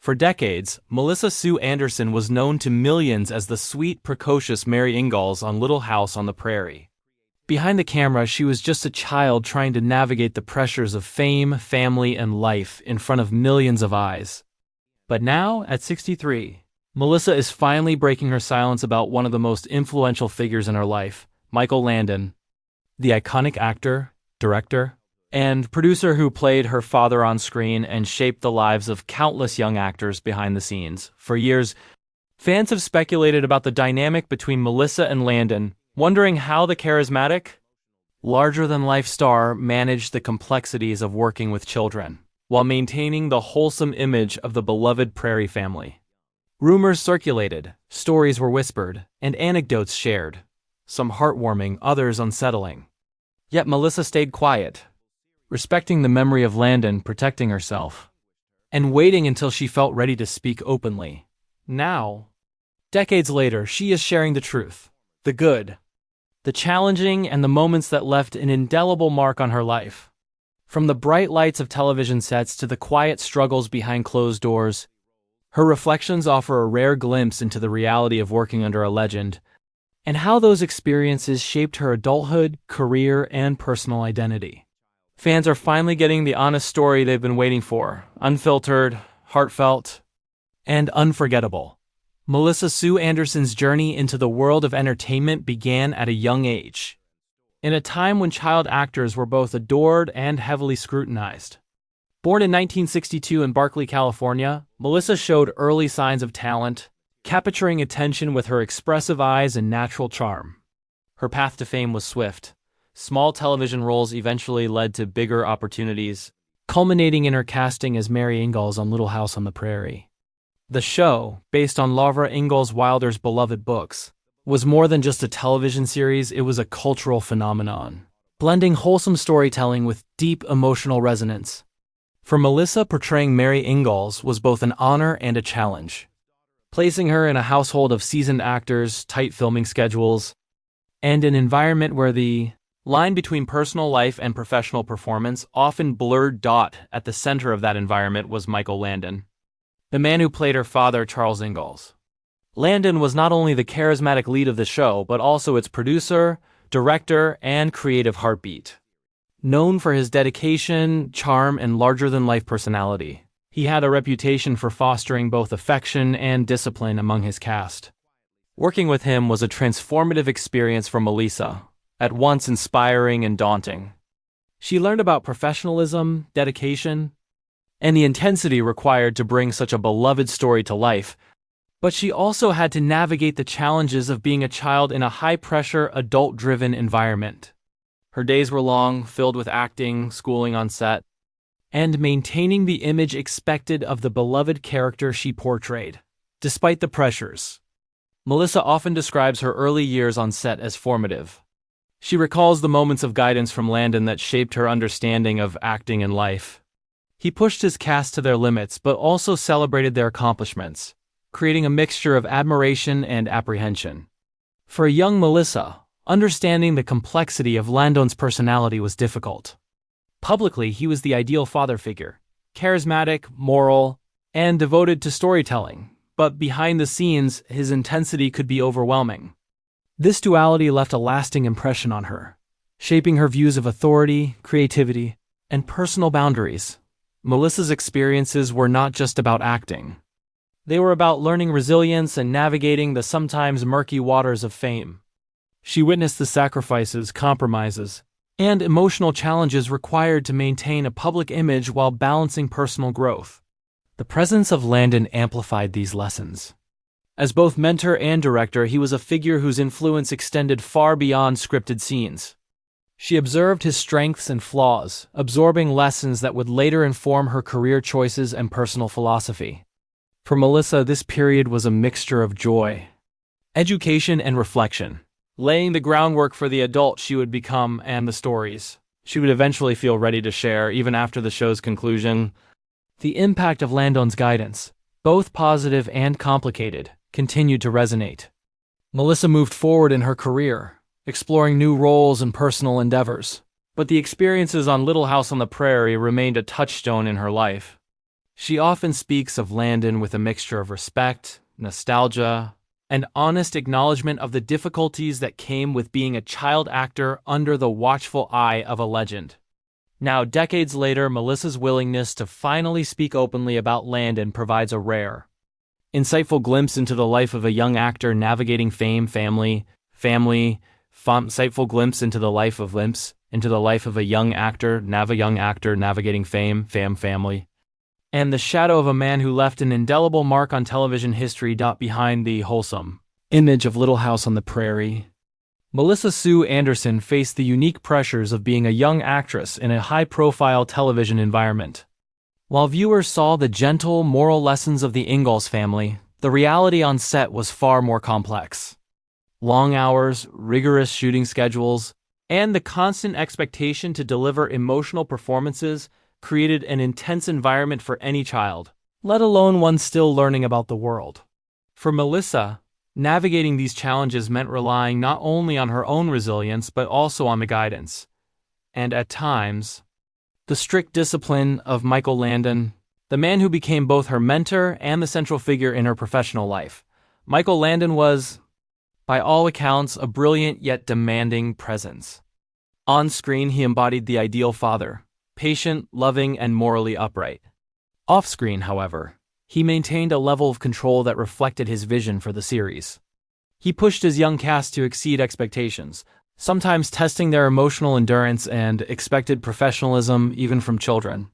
For decades, Melissa Sue Anderson was known to millions as the sweet, precocious Mary Ingalls on Little House on the Prairie. Behind the camera, she was just a child trying to navigate the pressures of fame, family, and life in front of millions of eyes. But now, at 63, Melissa is finally breaking her silence about one of the most influential figures in her life, Michael Landon, the iconic actor, director, and producer who played her father on screen and shaped the lives of countless young actors behind the scenes. For years, fans have speculated about the dynamic between Melissa and Landon, wondering how the charismatic, larger-than-life star managed the complexities of working with children, while maintaining the wholesome image of the beloved Prairie family. Rumors circulated, stories were whispered, and anecdotes shared, some heartwarming, others unsettling. Yet Melissa stayed quiet, respecting the memory of Landon, protecting herself, and waiting until she felt ready to speak openly. Now, decades later, she is sharing the truth, the good, the challenging, and the moments that left an indelible mark on her life. From the bright lights of television sets to the quiet struggles behind closed doors, her reflections offer a rare glimpse into the reality of working under a legend, and how those experiences shaped her adulthood, career, and personal identity. Fans are finally getting the honest story they've been waiting for, unfiltered, heartfelt, and unforgettable. Melissa Sue Anderson's journey into the world of entertainment began at a young age, in a time when child actors were both adored and heavily scrutinized. Born in 1962 in Berkeley, California, Melissa showed early signs of talent, capturing attention with her expressive eyes and natural charm. Her path to fame was swift. Small television roles eventually led to bigger opportunities, culminating in her casting as Mary Ingalls on Little House on the Prairie. The show, based on Laura Ingalls Wilder's beloved books, was more than just a television series. It was a cultural phenomenon, blending wholesome storytelling with deep emotional resonance. For Melissa, portraying Mary Ingalls was both an honor and a challenge, placing her in a household of seasoned actors, tight filming schedules, and an environment where the line between personal life and professional performance often blurred. At the center of that environment was Michael Landon, the man who played her father, Charles Ingalls. Landon was not only the charismatic lead of the show, but also its producer, director, and creative heartbeat. Known for his dedication, charm, and larger-than-life personality, he had a reputation for fostering both affection and discipline among his cast. Working with him was a transformative experience for Melissa, at once inspiring and daunting. She learned about professionalism, dedication, and the intensity required to bring such a beloved story to life, but she also had to navigate the challenges of being a child in a high-pressure, adult-driven environment. Her days were long, filled with acting, schooling on set, and maintaining the image expected of the beloved character she portrayed. Despite the pressures, Melissa often describes her early years on set as formative. She recalls the moments of guidance from Landon that shaped her understanding of acting and life. He pushed his cast to their limits, but also celebrated their accomplishments, creating a mixture of admiration and apprehension. For a young Melissa, understanding the complexity of Landon's personality was difficult. Publicly, he was the ideal father figure, charismatic, moral, and devoted to storytelling, but behind the scenes, his intensity could be overwhelming. This duality left a lasting impression on her, shaping her views of authority, creativity, and personal boundaries. Melissa's experiences were not just about acting. They were about learning resilience and navigating the sometimes murky waters of fame. She witnessed the sacrifices, compromises, and emotional challenges required to maintain a public image while balancing personal growth. The presence of Landon amplified these lessons. As both mentor and director, he was a figure whose influence extended far beyond scripted scenes. She observed his strengths and flaws, absorbing lessons that would later inform her career choices and personal philosophy. For Melissa, this period was a mixture of joy, education, and reflection, laying the groundwork for the adult she would become and the stories she would eventually feel ready to share even after the show's conclusion. The impact of Landon's guidance, both positive and complicated, continued to resonate. Melissa moved forward in her career, exploring new roles and personal endeavors, but the experiences on Little House on the Prairie remained a touchstone in her life. She often speaks of Landon with a mixture of respect, nostalgia, and honest acknowledgement of the difficulties that came with being a child actor under the watchful eye of a legend. Now, decades later, Melissa's willingness to finally speak openly about Landon provides a rare, insightful glimpse into the life of a young actor navigating fame, insightful glimpse into the life of a young actor navigating fame, family, and the shadow of a man who left an indelible mark on television history. Behind the wholesome image of Little House on the Prairie, Melissa Sue Anderson faced the unique pressures of being a young actress in a high-profile television environment. While viewers saw the gentle, moral lessons of the Ingalls family, the reality on set was far more complex. Long hours, rigorous shooting schedules, and the constant expectation to deliver emotional performances created an intense environment for any child, let alone one still learning about the world. For Melissa, navigating these challenges meant relying not only on her own resilience but also on the guidance, and at times, the strict discipline of Michael Landon, the man who became both her mentor and the central figure in her professional life. Michael Landon was, by all accounts, a brilliant yet demanding presence. On screen, he embodied the ideal father, patient, loving, and morally upright. Off-screen, however, he maintained a level of control that reflected his vision for the series. He pushed his young cast to exceed expectations, sometimes testing their emotional endurance and expected professionalism even from children.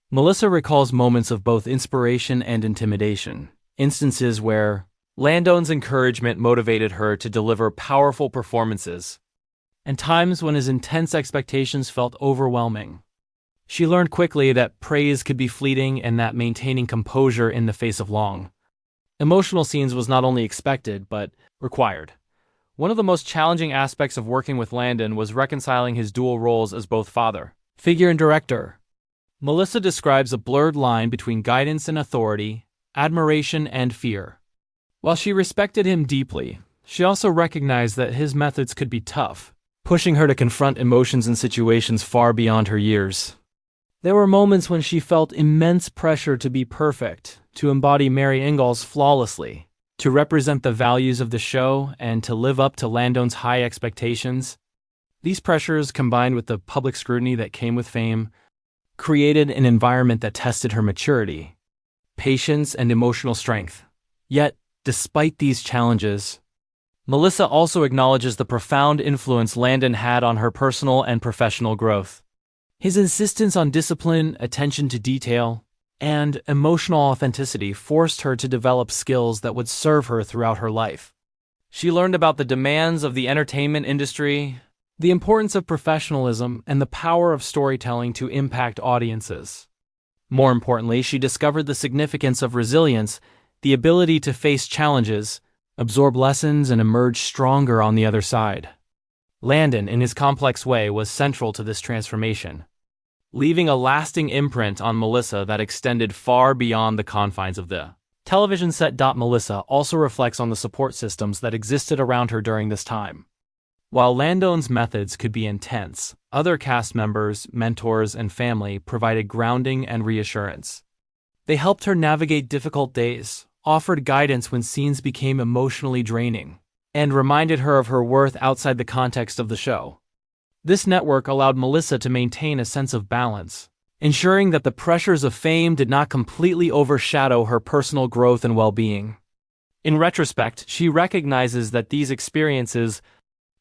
Melissa recalls moments of both inspiration and intimidation, instances where Landon's encouragement motivated her to deliver powerful performances, and times when his intense expectations felt overwhelming. She learned quickly that praise could be fleeting and that maintaining composure in the face of long, emotional scenes was not only expected, but required. One of the most challenging aspects of working with Landon was reconciling his dual roles as both father, figure, and director. Melissa describes a blurred line between guidance and authority, admiration and fear. While she respected him deeply, she also recognized that his methods could be tough, pushing her to confront emotions and situations far beyond her years. There were moments when she felt immense pressure to be perfect, to embody Mary Ingalls flawlessly, to represent the values of the show, and to live up to Landon's high expectations. These pressures, combined with the public scrutiny that came with fame, created an environment that tested her maturity, patience, and emotional strength. Yet, despite these challenges, Melissa also acknowledges the profound influence Landon had on her personal and professional growth. His insistence on discipline, attention to detail, and emotional authenticity forced her to develop skills that would serve her throughout her life. She learned about the demands of the entertainment industry, the importance of professionalism, and the power of storytelling to impact audiences. More importantly, she discovered the significance of resilience, the ability to face challenges, absorb lessons, and emerge stronger on the other side. Landon, in his complex way, was central to this transformation, leaving a lasting imprint on Melissa that extended far beyond the confines of the television set. Melissa also reflects on the support systems that existed around her during this time. While Landon's methods could be intense, other cast members, mentors, and family provided grounding and reassurance. They helped her navigate difficult days, offered guidance when scenes became emotionally draining, and reminded her of her worth outside the context of the show. This network allowed Melissa to maintain a sense of balance, ensuring that the pressures of fame did not completely overshadow her personal growth and well-being. In retrospect, she recognizes that these experiences,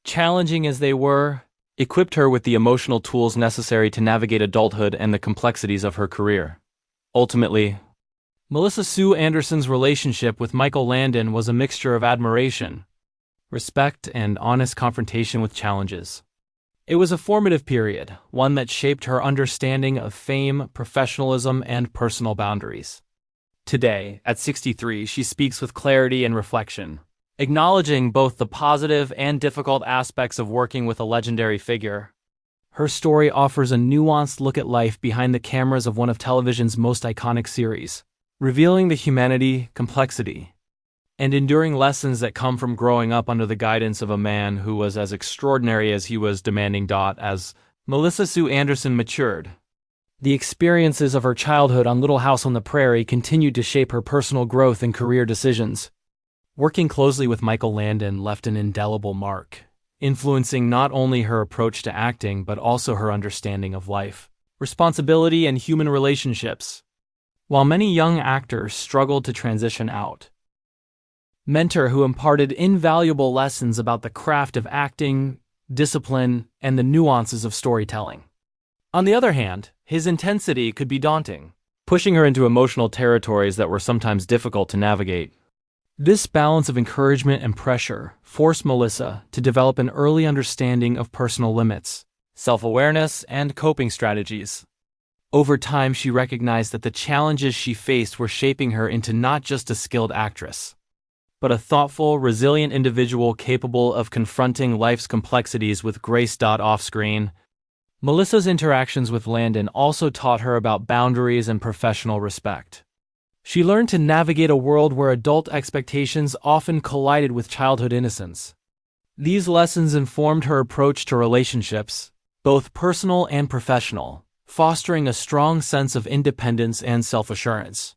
challenging as they were, equipped her with the emotional tools necessary to navigate adulthood and the complexities of her career. Ultimately, Melissa Sue Anderson's relationship with Michael Landon was a mixture of admiration, respect, and honest confrontation with challenges. It was a formative period, one that shaped her understanding of fame, professionalism, and personal boundaries. Today, at 63, she speaks with clarity and reflection, acknowledging both the positive and difficult aspects of working with a legendary figure. Her story offers a nuanced look at life behind the cameras of one of television's most iconic series, revealing the humanity, complexity, and enduring lessons that come from growing up under the guidance of a man who was as extraordinary as he was demanding. As Melissa Sue Anderson matured, The experiences of her childhood on Little House on the Prairie continued to shape her personal growth and career decisions. Working closely with Michael Landon left an indelible mark, influencing not only her approach to acting but also her understanding of life, responsibility, and human relationships. While many young actors struggled to transition out, mentor who imparted invaluable lessons about the craft of acting, discipline, and the nuances of storytelling. On the other hand, his intensity could be daunting, pushing her into emotional territories that were sometimes difficult to navigate. This balance of encouragement and pressure forced Melissa to develop an early understanding of personal limits, self-awareness, and coping strategies. Over time, she recognized that the challenges she faced were shaping her into not just a skilled actress, but a thoughtful, resilient individual capable of confronting life's complexities with grace. Off-screen, Melissa's interactions with Landon also taught her about boundaries and professional respect. She learned to navigate a world where adult expectations often collided with childhood innocence. These lessons informed her approach to relationships, both personal and professional, fostering a strong sense of independence and self-assurance.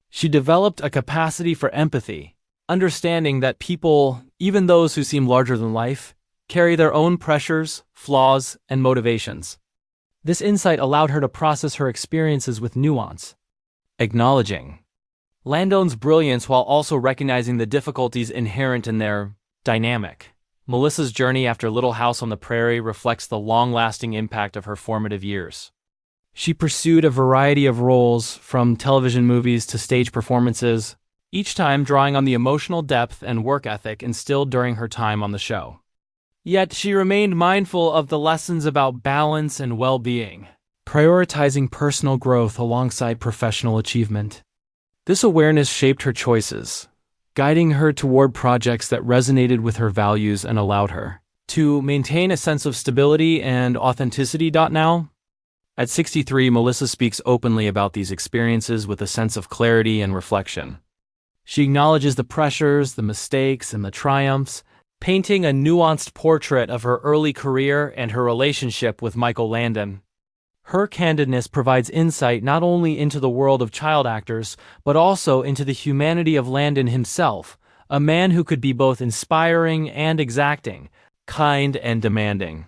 She developed a capacity for empathy, understanding that people, even those who seem larger than life, carry their own pressures, flaws, and motivations. This insight allowed her to process her experiences with nuance, acknowledging Landon's brilliance while also recognizing the difficulties inherent in their dynamic. Melissa's journey after Little House on the Prairie reflects the long-lasting impact of her formative years. She pursued a variety of roles, from television movies to stage performances, each time drawing on the emotional depth and work ethic instilled during her time on the show. Yet she remained mindful of the lessons about balance and well-being, prioritizing personal growth alongside professional achievement. This awareness shaped her choices, guiding her toward projects that resonated with her values and allowed her to maintain a sense of stability and authenticity. Now, at 63, Melissa speaks openly about these experiences with a sense of clarity and reflection. She acknowledges the pressures, the mistakes, and the triumphs, painting a nuanced portrait of her early career and her relationship with Michael Landon. Her candidness provides insight not only into the world of child actors, but also into the humanity of Landon himself, a man who could be both inspiring and exacting, kind and demanding.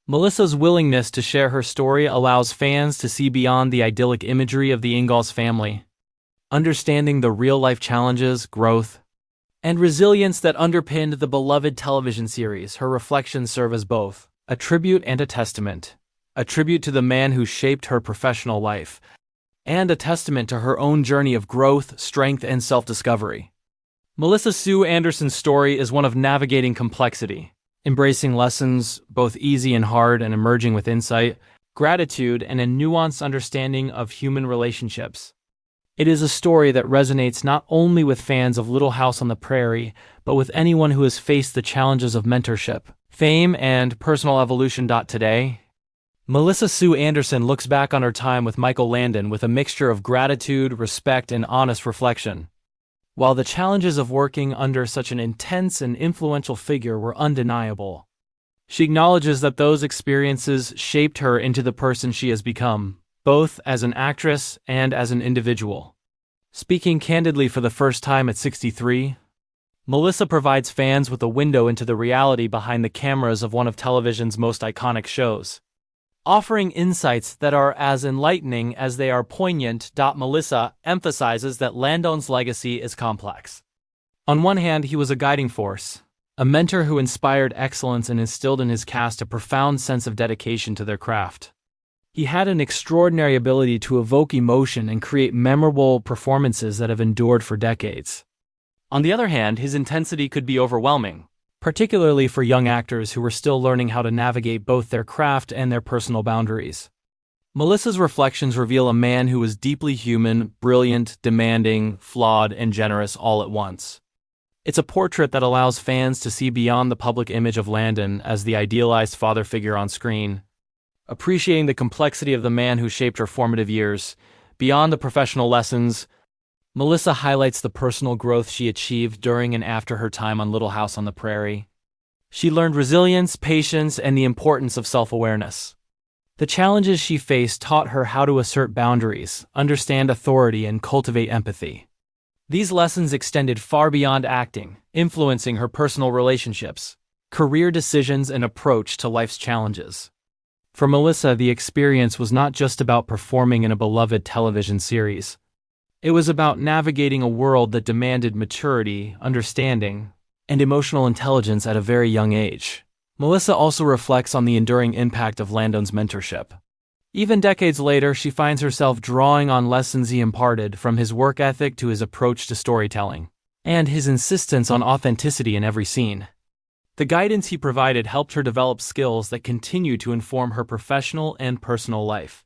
Melissa's willingness to share her story allows fans to see beyond the idyllic imagery of the Ingalls family, understanding the real-life challenges, growth, and resilience that underpinned the beloved television series. Her reflections serve as both a tribute and a testament. A tribute to the man who shaped her professional life, and a testament to her own journey of growth, strength, and self-discovery. Melissa Sue Anderson's story is one of navigating complexity, embracing lessons, both easy and hard, and emerging with insight, gratitude, and a nuanced understanding of human relationships. It is a story that resonates not only with fans of Little House on the Prairie, but with anyone who has faced the challenges of mentorship, fame, and personal evolution. Today, Melissa Sue Anderson looks back on her time with Michael Landon with a mixture of gratitude, respect, and honest reflection. While the challenges of working under such an intense and influential figure were undeniable, she acknowledges that those experiences shaped her into the person she has become, both as an actress and as an individual. Speaking candidly for the first time at 63, Melissa provides fans with a window into the reality behind the cameras of one of television's most iconic shows, offering insights that are as enlightening as they are poignant. Melissa emphasizes that Landon's legacy is complex. On one hand, he was a guiding force, a mentor who inspired excellence and instilled in his cast a profound sense of dedication to their craft. He had an extraordinary ability to evoke emotion and create memorable performances that have endured for decades. On the other hand, his intensity could be overwhelming, particularly for young actors who were still learning how to navigate both their craft and their personal boundaries. Melissa's reflections reveal a man who was deeply human, brilliant, demanding, flawed, and generous all at once. It's a portrait that allows fans to see beyond the public image of Landon as the idealized father figure on screen, appreciating the complexity of the man who shaped her formative years. Beyond the professional lessons, Melissa highlights the personal growth she achieved during and after her time on Little House on the Prairie. She learned resilience, patience, and the importance of self-awareness. The challenges she faced taught her how to assert boundaries, understand authority, and cultivate empathy. These lessons extended far beyond acting, influencing her personal relationships, career decisions, and approach to life's challenges. For Melissa, the experience was not just about performing in a beloved television series. It was about navigating a world that demanded maturity, understanding, and emotional intelligence at a very young age. Melissa also reflects on the enduring impact of Landon's mentorship. Even decades later, she finds herself drawing on lessons he imparted, from his work ethic to his approach to storytelling, and his insistence on authenticity in every scene. The guidance he provided helped her develop skills that continue to inform her professional and personal life.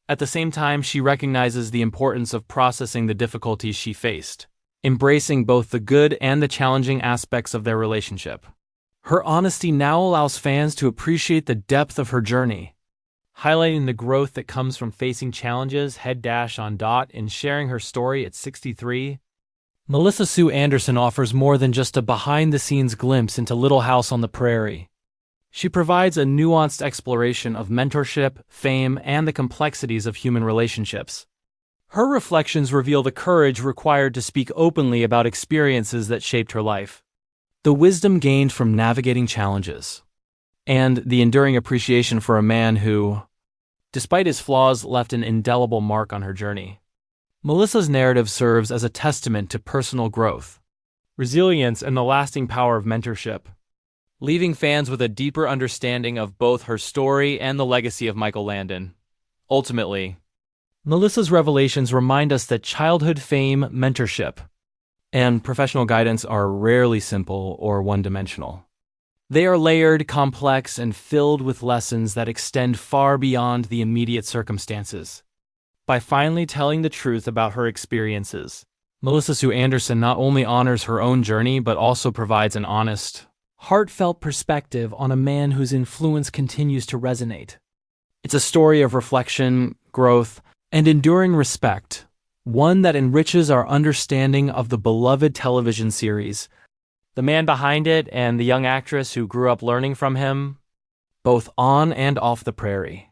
At the same time, she recognizes the importance of processing the difficulties she faced, embracing both the good and the challenging aspects of their relationship. Her honesty now allows fans to appreciate the depth of her journey, highlighting the growth that comes from facing challenges head-on and sharing her story at 63. Melissa Sue Anderson offers more than just a behind-the-scenes glimpse into Little House on the Prairie. She provides a nuanced exploration of mentorship, fame, and the complexities of human relationships. Her reflections reveal the courage required to speak openly about experiences that shaped her life, the wisdom gained from navigating challenges, and the enduring appreciation for a man who, despite his flaws, left an indelible mark on her journey. Melissa's narrative serves as a testament to personal growth, resilience, and the lasting power of mentorship, leaving fans with a deeper understanding of both her story and the legacy of Michael Landon. Ultimately, Melissa's revelations remind us that childhood fame, mentorship, and professional guidance are rarely simple or one-dimensional. They are layered, complex, and filled with lessons that extend far beyond the immediate circumstances. By finally telling the truth about her experiences, Melissa Sue Anderson not only honors her own journey but also provides an honest, heartfelt perspective on a man whose influence continues to resonate. It's a story of reflection, growth, and enduring respect, one that enriches our understanding of the beloved television series, the man behind it, and the young actress who grew up learning from him, both on and off the prairie.